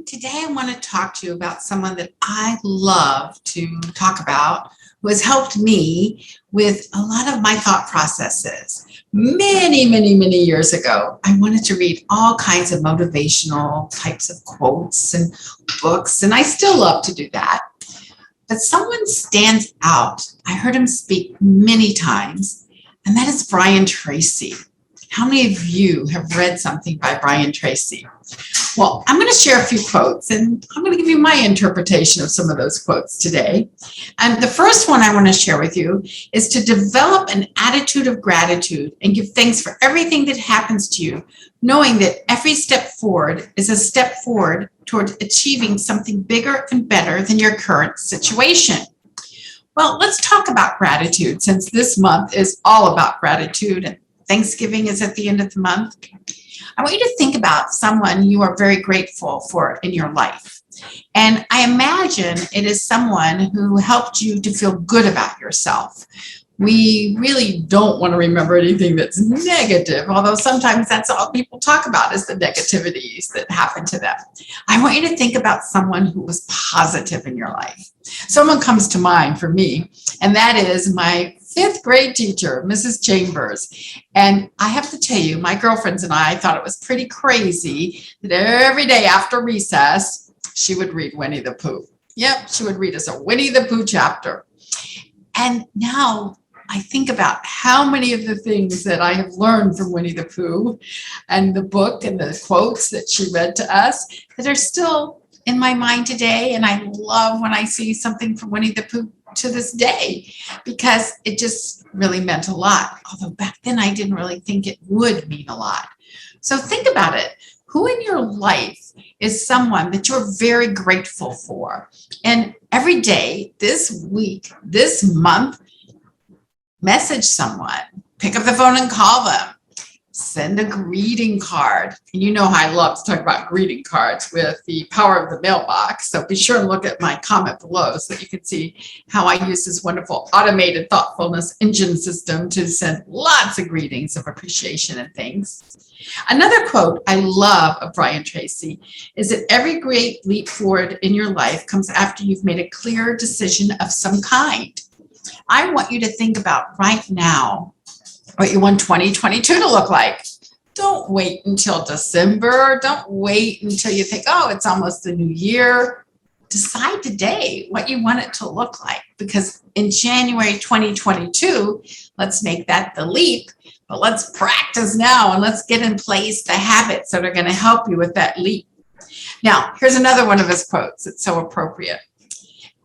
Today I want to talk to you about someone that I love to talk about who has helped me with a lot of my thought processes. Many years ago, I wanted to read all kinds of motivational types of quotes and books, and I still love to do that. But someone stands out. I heard him speak many times, and that is Brian Tracy. How many of you have read something by Brian Tracy? Well, I'm going to share a few quotes, and I'm going to give you my interpretation of some of those quotes today. And the first one I want to share with you is to develop an attitude of gratitude and give thanks for everything that happens to you, knowing that every step forward is a step forward toward achieving something bigger and better than your current situation. Well, let's talk about gratitude, since this month is all about gratitude and Thanksgiving is at the end of the month. I want you to think about someone you are very grateful for in your life. And I imagine it is someone who helped you to feel good about yourself. We really don't want to remember anything that's negative, although sometimes that's all people talk about is the negativities that happen to them. I want you to think about someone who was positive in your life. Someone comes to mind for me, and that is my fifth grade teacher, Mrs. Chambers. And I have to tell you, my girlfriends and I thought it was pretty crazy that every day after recess, she would read Winnie the Pooh. Yep, she would read us a Winnie the Pooh chapter. And now I think about how many of the things that I have learned from Winnie the Pooh and the book and the quotes that she read to us that are still in my mind today. And I love when I see something from Winnie the Pooh to this day, because it just really meant a lot. Although back then I didn't really think it would mean a lot. So think about it. Who in your life is someone that you're very grateful for? And every day, this week, this month, message someone, pick up the phone and call them, send a greeting card. And you know how I love to talk about greeting cards with the power of the mailbox. So be sure and look at my comment below so that you can see how I use this wonderful automated thoughtfulness engine system to send lots of greetings of appreciation and thanks. Another quote I love of Brian Tracy is that every great leap forward in your life comes after you've made a clear decision of some kind. I want you to think about right now what you want 2022 to look like. Don't wait until December. Don't wait until you think, oh, it's almost the new year. Decide today what you want it to look like, because in January 2022, let's make that the leap. But let's practice now and let's get in place the habits that are going to help you with that leap. Now, here's another one of his quotes. It's so appropriate.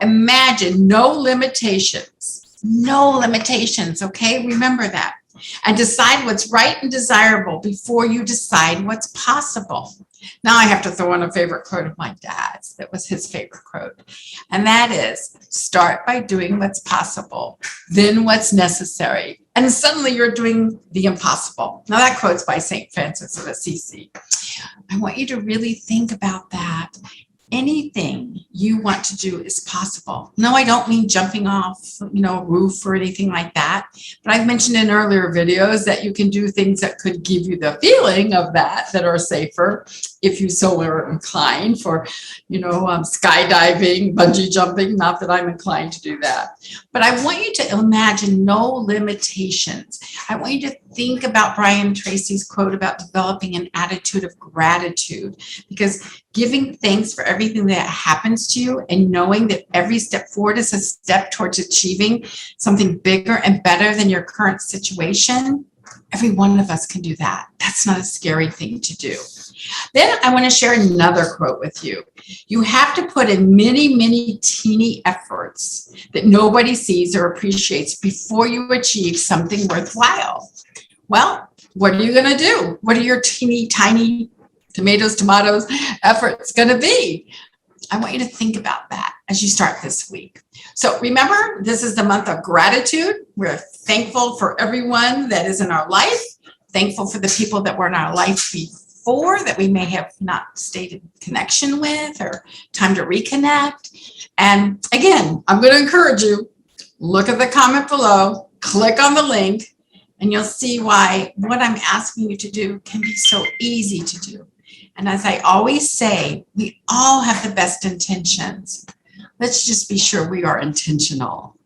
Imagine no limitations. No limitations, okay? Remember that. And decide what's right and desirable before you decide what's possible. Now I have to throw in a favorite quote of my dad's. That was his favorite quote. And that is, start by doing what's possible, then what's necessary. And suddenly you're doing the impossible. Now that quote's by St. Francis of Assisi. I want you to really think about that. Anything you want to do is possible. No, I don't mean jumping off, a roof or anything like that. But I've mentioned in earlier videos that you can do things that could give you the feeling of that are safer if you so are inclined for, skydiving, bungee jumping. Not that I'm inclined to do that. But I want you to imagine no limitations. I want you to think about Brian Tracy's quote about developing an attitude of gratitude, because giving thanks for everything that happens to you and knowing that every step forward is a step towards achieving something bigger and better than your current situation, every one of us can do that. That's not a scary thing to do. Then I want to share another quote with you. You have to put in many teeny efforts that nobody sees or appreciates before you achieve something worthwhile. Well, what are you going to do? What are your teeny tiny tomatoes efforts going to be? I want you to think about that as you start this week. So remember, this is the month of gratitude. We're thankful for everyone that is in our life, thankful for the people that were in our life before that we may have not stayed in connection with, or time to reconnect. And again, I'm going to encourage you, look at the comment below, click on the link, and you'll see why what I'm asking you to do can be so easy to do. And as I always say, we all have the best intentions. Let's just be sure we are intentional.